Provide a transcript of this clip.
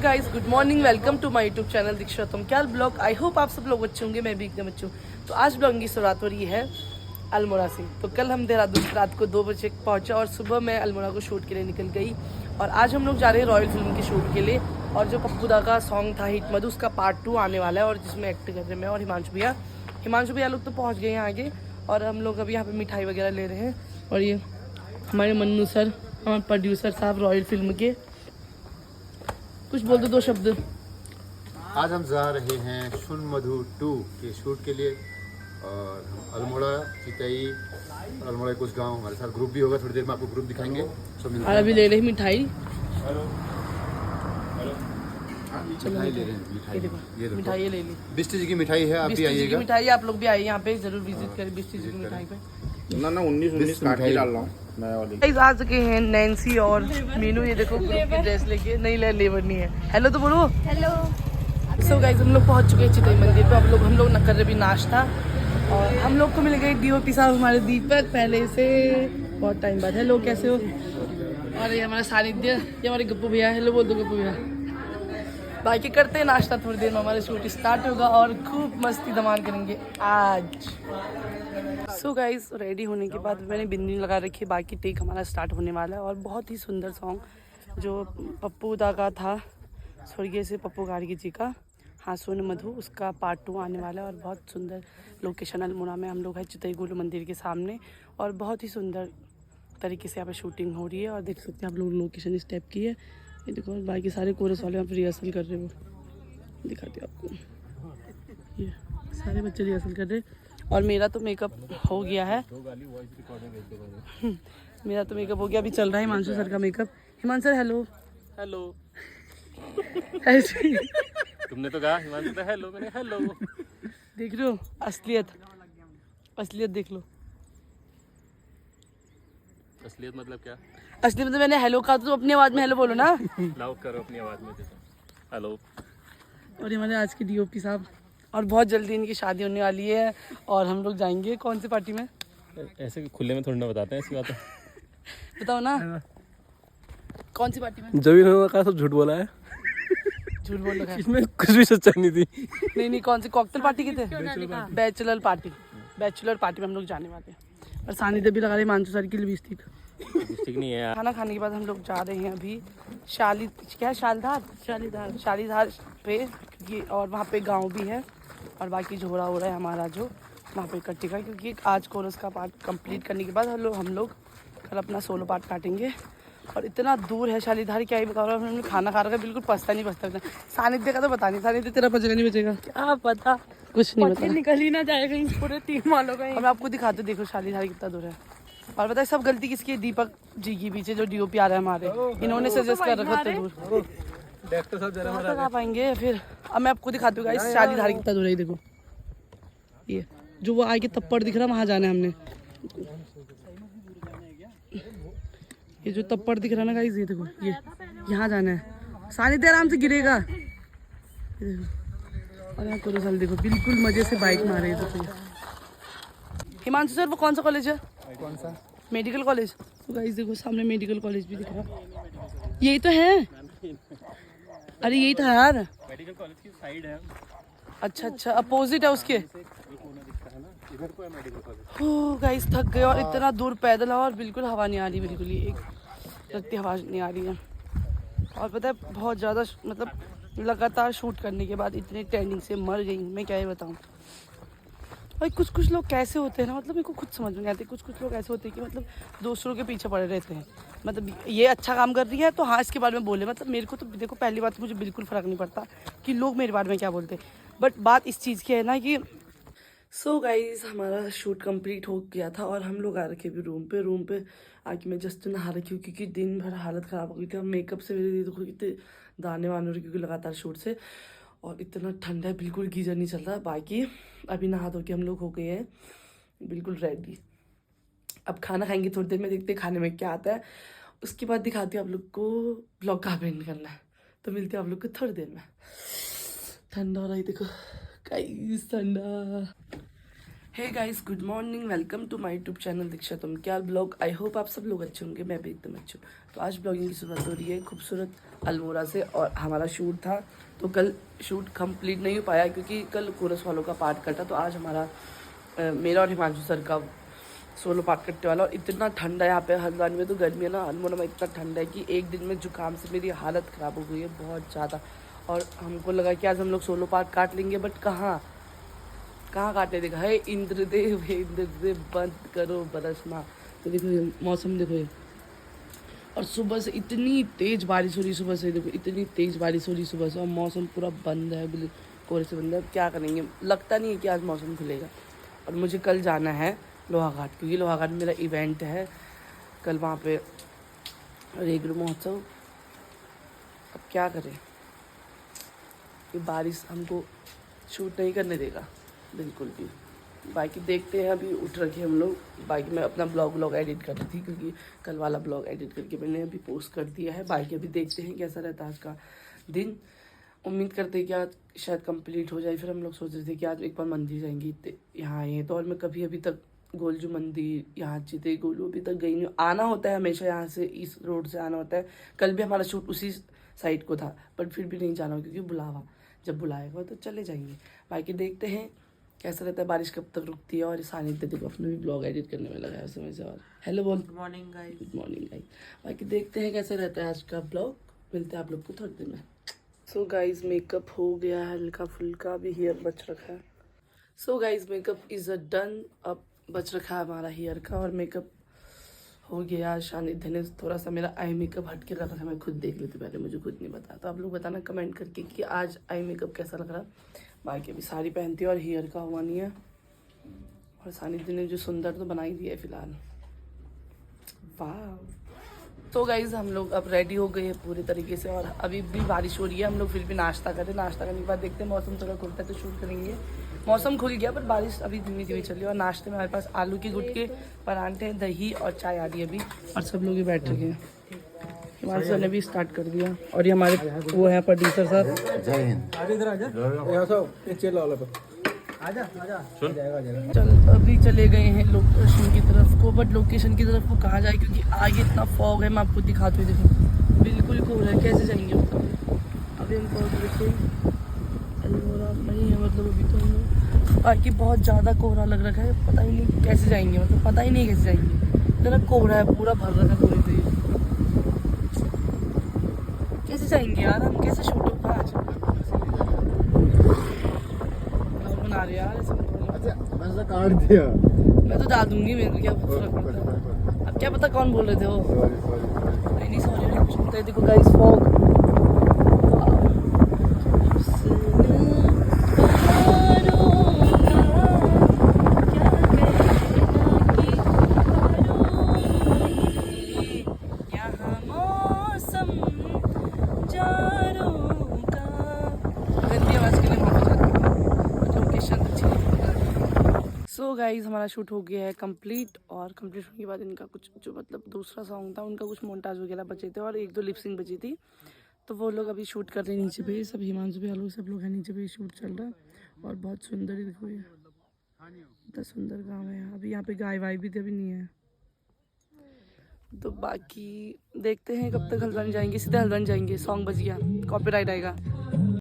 Guys good morning, welcome to my YouTube channel Deeksha तुम क्या blog. I hope आप सब लोग अच्छे होंगे, मैं भी एकदम अच्छी हूँ। तो आज ब्लॉग की शुरुआत हो रही है अल्मोड़ा से। तो कल हम देहरादून रात को 2 बजे पहुँचा और सुबह मैं अल्मोड़ा को शूट के लिए निकल गई। और आज हम लोग जा रहे हैं रॉयल फिल्म की शूट के लिए। और जो पप्पू दा का सॉन्ग था हिट मधु, उसका पार्ट 2 आने वाला है और जिसमें एक्ट कर रहे हैं मैं और हिमांशु भैया लोग तो पहुँच गए हैं आगे। और हम लोग अभी यहाँ पे मिठाई वगैरह ले रहे हैं। और ये हमारे मन्नू सर, हमारे प्रोड्यूसर साहब रॉयल फिल्म के, कुछ बोल दो 2 शब्द। आज हम जा रहे हैं शुन मधु 2 के शूट के लिए और हम अल्मोड़ा चितई और अल्मोड़ा कुछ गांव हमारे साथ ग्रुप भी होगा। थोड़ी देर में आपको ग्रुप दिखाएंगे। और अभी ले रहे हैं मिठाई। मिठाई ले रहे हैं। मिठाई ये देखो, मिठाई ले ली। बिस्टी जी की मिठाई है, आप भी बिस्टी जी की आइएगा। मिठाई, आप लोग भी आइए यहाँ पे, जरूर विजिट करें बिस्टी जी की मिठाई पे। ना 19 काट के डाल रहा हूँ नया वाली। गाइस आ चुके हैं नैन्सी और मीनू, ये देखो ग्रुप की ड्रेस लेके। नहीं लेबर नहीं है। हेलो तो बोलो। हेलो। सो गाइस हम लोग पहुंच चुके हैं चितई मंदिर पे। हम लोग न कर रहे भी नाश्ता। और हम लोग को मिल गए डीओपी साहब हमारे दीपक, पहले से बहुत टाइम बाद। हेलो कैसे हो। और ये हमारा सानिध्य, ये हमारे गप्पू भैया। हेलो बोल दो गप्पू भैया। बाकी करते हैं नाश्ता, थोड़ी देर में हमारा शूट स्टार्ट होगा और खूब मस्ती धमाल करेंगे आज। सो गाइस रेडी होने के बाद मैंने बिंदी लगा रखी है। बाकी टेक हमारा स्टार्ट होने वाला है। और बहुत ही सुंदर सॉन्ग जो पप्पू दा का था, स्वर्गीय से पप्पू गार्गी जी का, हाँ सोन मधु, उसका पार्ट 2 आने वाला है। और बहुत सुंदर लोकेशन अल्मोड़ा में हम लोग हैं, चितई गुरु मंदिर के सामने। और बहुत ही सुंदर तरीके से यहाँ पे शूटिंग हो रही है। और देख सकते हैं आप लोग लोकेशन इस टाइप की है। ये देखो बाकी सारे कोरस वाले यहाँ पर रिहर्सल कर रहे हैं। वो दिखाती हूँ आपको, ये सारे बच्चे रिहर्सल कर रहे हैं। और मेरा तो मेकअप हो गया है। मेरा तो मेकअप हो गया, अभी चल रहा है हिमांशु सर का makeup. Himanshu sir hello. Hello. ऐसे ही तुमने तो कहा हिमांशु तो हेलो, मैंने हेलो। देख रहे हो असलियत, असलियत देख लो। असलियत मतलब क्या? असलियत मतलब मैंने हेलो कहा तो अपनी आवाज में हेलो बोलो ना। लाउड करो अपनी आवाज में। हेलो। और हमारे आज के डीओपी साहब। और बहुत जल्दी इनकी शादी होने वाली है और हम लोग जाएंगे कौन सी पार्टी में। ऐसे खुले में थोड़ी ना बताते हैं ऐसी बातें। बताओ ना कौन सी पार्टी में। जब इन्होंने कहा सब झूठ बोला है, झूठ बोल रखा है। इसमें कुछ भी सच्चाई नहीं थी। नहीं कौन सी कॉकटेल पार्टी के थे, बैचलर पार्टी। बैचलर पार्टी में हम लोग जाने वाले हैं। और सानिध्य भी लगा रहे हिमांशु सर की लिपस्टिक। ठीक नहीं है यार। खाना खाने के बाद हम लोग जा रहे हैं अभी शालीधार पे, क्योंकि और वहाँ पे गांव भी है। और बाकी झोड़ा हो रहा है हमारा जो वहाँ पे इकट्ठे का, क्योंकि आज कोरस का पार्ट कंप्लीट करने के बाद हम लोग कल अपना सोलो पार्ट काटेंगे। और इतना दूर है शालीधार, क्या ही बता रहा हूँ। हमने खाना खा रखा है, बिल्कुल पछता नहीं। सानिध्य का तो पता नहीं, सानिध्य तेरा बचेगा नहीं बचेगा क्या पता, कुछ नहीं पता। निकल ही ना जाएगा पूरे टीम वालों का। हम आपको दिखाते, देखो शालीधार कितना दूर है। और बताए सब गलती किसकी है, दीपक जी की पीछे जो डीओपी आ रहा है हमारे, इन्होंने सजेस्ट कर रखा था दूर। कहाँ तक आ पाएंगे फिर। अब मैं आपको दिखाती हूँ गाइस शालीधार कितना दूर है। देखो ये जो वो आगे तप्पड़ दिख रहा है, वहाँ जाना है हमने। ये जो तप्पड़ दिख रहा है ना गाइस, ये देखो ये यहाँ जाना है। सानिध्य आराम से गिरेगा। ये देखो। और यहाँ कोरस वाले देखो बिल्कुल मजे से बाइक मारे हैं। हिमांशु सर वो कौन सा कॉलेज है? कौन सा? Medical college. तो गाइस देखो सामने मेडिकल कॉलेज भी दिख रहा है। यही तो है, अरे यही था यार। मेडिकल कॉलेज की साइड है। अच्छा अपोजिट है उसके। इधर को है मेडिकल कॉलेज। हो गाइस थक गए और इतना दूर पैदल है और बिल्कुल हवा नहीं आ रही, बिल्कुल ही एक लगती हवा नहीं आ रही है। और पता है बहुत ज़्यादा मतलब लगातार शूट करने के बाद इतने ट्रेंडिंग से मर गई मैं, क्या ही बताऊँ। भाई कुछ लोग कैसे होते हैं ना, मतलब मेरे को खुद समझ में नहीं आते। कुछ लोग ऐसे होते हैं कि मतलब दूसरों के पीछे पड़े रहते हैं। मतलब ये अच्छा काम कर रही है तो हाँ इसके बारे में बोले। मतलब मेरे को तो देखो पहली बात मुझे बिल्कुल फ़र्क नहीं पड़ता कि लोग मेरे बारे में क्या बोलते हैं। बट बात इस चीज़ की है ना कि सो गाइस हमारा शूट कंप्लीट हो गया था और हम लोग आ रखे भी रूम पे आके मैं जस्ट नहा रखी हूँ, क्योंकि दिन भर हालत ख़राब हो गई थी। अब मेकअप से मेरे देखो कितने दाने वाने हो रहे, क्योंकि लगातार शूट से। और इतना ठंडा है, बिल्कुल गीजर नहीं चल रहा। बाकी अभी नहा धो के हम लोग हो गए हैं बिल्कुल रेडी। अब खाना खाएंगे थोड़ी देर में, देखते हैं खाने में क्या आता है। उसके बाद दिखाती हूँ आप लोग को ब्लॉग कहाँ पे एंड करना है। तो मिलते हैं आप लोग को थोड़ी देर में। ठंडा हो रहा है देखो गाइस, ठंडा। Hey guys, good morning, welcome to my YouTube channel Deeksha तुम क्या ब्लॉग। आई होप आप सब लोग अच्छे होंगे, मैं भी एकदम अच्छी हूँ। तो आज ब्लॉगिंग की शुरुआत हो रही है खूबसूरत अल्मोड़ा से। और हमारा शूट था तो कल शूट कंप्लीट नहीं हो पाया क्योंकि कल कोरस वालों का पार्ट कटा। तो आज हमारा मेरा और हिमांशु सर का सोलो पार्ट कटने वाला। और इतना ठंडा है यहाँ पे हल्द्वानी में, तो गर्मी है ना, अल्मोड़ा में इतना ठंडा है कि एक दिन में जुकाम से मेरी हालत ख़राब हो गई है बहुत ज़्यादा। और हमको लगा कि आज हम लोग सोलो पार्ट काट लेंगे, बट कहाँ काटने देगा। हे इंद्रदेव, हे इंद्रदेव, बंद करो बरसना। तो देखो ये मौसम देखो ये, और सुबह से इतनी तेज़ बारिश हो रही, सुबह से देखो इतनी तेज़ बारिश हो रही सुबह से, और मौसम पूरा बंद है, बिल्कुल कोहरे से बंद है। अब क्या करेंगे, लगता नहीं है कि आज मौसम खुलेगा। और मुझे कल जाना है लोहाघाट, क्योंकि लोहाघाट में मेरा इवेंट है कल, वहाँ पे रेगरू महोत्सव। अब क्या करें, ये बारिश हमको शूट नहीं करने देगा बिल्कुल भी। बाकी देखते हैं, अभी उठ रखे हम लोग। बाकी मैं अपना ब्लॉग एडिट कर रही थी क्योंकि कल वाला ब्लॉग एडिट करके मैंने अभी पोस्ट कर दिया है। बाकी अभी देखते हैं कैसा रहता है आज का दिन। उम्मीद करते हैं कि आज शायद कंप्लीट हो जाए। फिर हम लोग सोच रहे थे कि आज एक बार मंदिर जाएंगे, यहाँ आए तो। और मैं कभी अभी तक गोलजू मंदिर, यहाँ चिते गोलू अभी तक गई नहीं। आना होता है हमेशा, यहाँ से इस रोड से आना होता है। कल भी हमारा शूट उसी साइड को था, बट फिर भी नहीं जाना क्योंकि बुलावा, जब बुलाएगा तो चले जाएंगे। बाकी देखते हैं कैसा रहता है, बारिश कब तक रुकती है। और सानिध्य देखो अपने भी ब्लॉग एडिट करने में लगा है समय से। और हेलो बोल, good morning guys, good morning guys. बाकी देखते हैं कैसे रहता है आज का ब्लॉग। मिलते हैं आप लोग को थोड़ी देर में। सो गाइस, मेकअप हो गया है हल्का फुल्का, भी हेयर बच रखा है। So guys, makeup is done. अब बच रखा है हमारा हेयर का, और मेकअप हो गया। सानिध्य ने थोड़ा सा मेरा आई मेकअप हट के कर रखा है, मैं खुद देख लेती पहले, मुझे खुद नहीं पता। तो आप लोग बताना कमेंट करके कि आज आई मेकअप कैसा लग रहा है। बाकी अभी साड़ी पहनती है और हेयर का हुआ नहीं है। और सानिध्य ने जो सुंदर तो बना ही दिया है फिलहाल। वाह। तो गाइज हम लोग अब रेडी हो गए हैं पूरे तरीके से, और अभी भी बारिश हो रही है। हम लोग फिर भी नाश्ता करें, नाश्ता करने के बाद देखते हैं मौसम थोड़ा खुलता है तो शूट करेंगे। मौसम खुल गया पर बारिश अभी धीमी धीमी चल रही है। और नाश्ते में हमारे पास आलू के गुटके, परांठे, दही और चाय आ रही है अभी। और सब लोग ही बैठ रखे हैं। हिमांशु सर ने भी स्टार्ट कर दिया। और ये हमारे वो है प्रोड्यूसर सर। जय हिंद। चल अभी चले गए हैं लोकेशन की तरफ को, बट लोकेशन की तरफ को कहाँ जाए क्योंकि आगे इतना फॉग है। मैं आपको दिखाती हूँ, देखो बिल्कुल कोहरा है, कैसे जाएंगे ऊपर। अभी हम पहुँच रखे अल्मोड़ा नहीं है, मतलब अभी तो हम लोग, बाकी बहुत ज़्यादा कोहरा लग रखा है, पता ही नहीं कैसे जाएंगे, मतलब पता ही नहीं कैसे जाएंगे। इतना कोहरा है, पूरा भर रखा है पूरी तरह। कैसे जाएंगे यार हम, कैसे शूट होगा आज। बना रहे यार ऐसे। अच्छा, मैंने काट दिया। मैं तो डाल दूंगी, मेरे को क्या फर्क पड़ता है। अब क्या पता कौन बोल रहे थे वो। सॉरी। नहीं सॉरी नहीं, कुछ होता है। देखो गाइस, फॉग। सो गाइज हमारा शूट हो गया है कंप्लीट। और कंप्लीट होने के बाद इनका कुछ जो मतलब दूसरा सॉन्ग था उनका कुछ मोन्टाज वगैरह बचे थे, और एक दो लिपसिंग बची थी। तो वो लोग अभी शूट कर रहे हैं नीचे पे, सब हिमांशु भी आलू सब लोग हैं नीचे पे, शूट चल रहा है। और बहुत सुंदर ही देखो, ये इतना सुंदर गाँव है। अभी यहाँ पे गाय वाय भी तो अभी नहीं है। तो बाकी देखते हैं कब तक हल्द्वानी जाएंगे, सीधे हल्द्वानी जाएंगे। सॉन्ग बज गया, कॉपीराइट आएगा।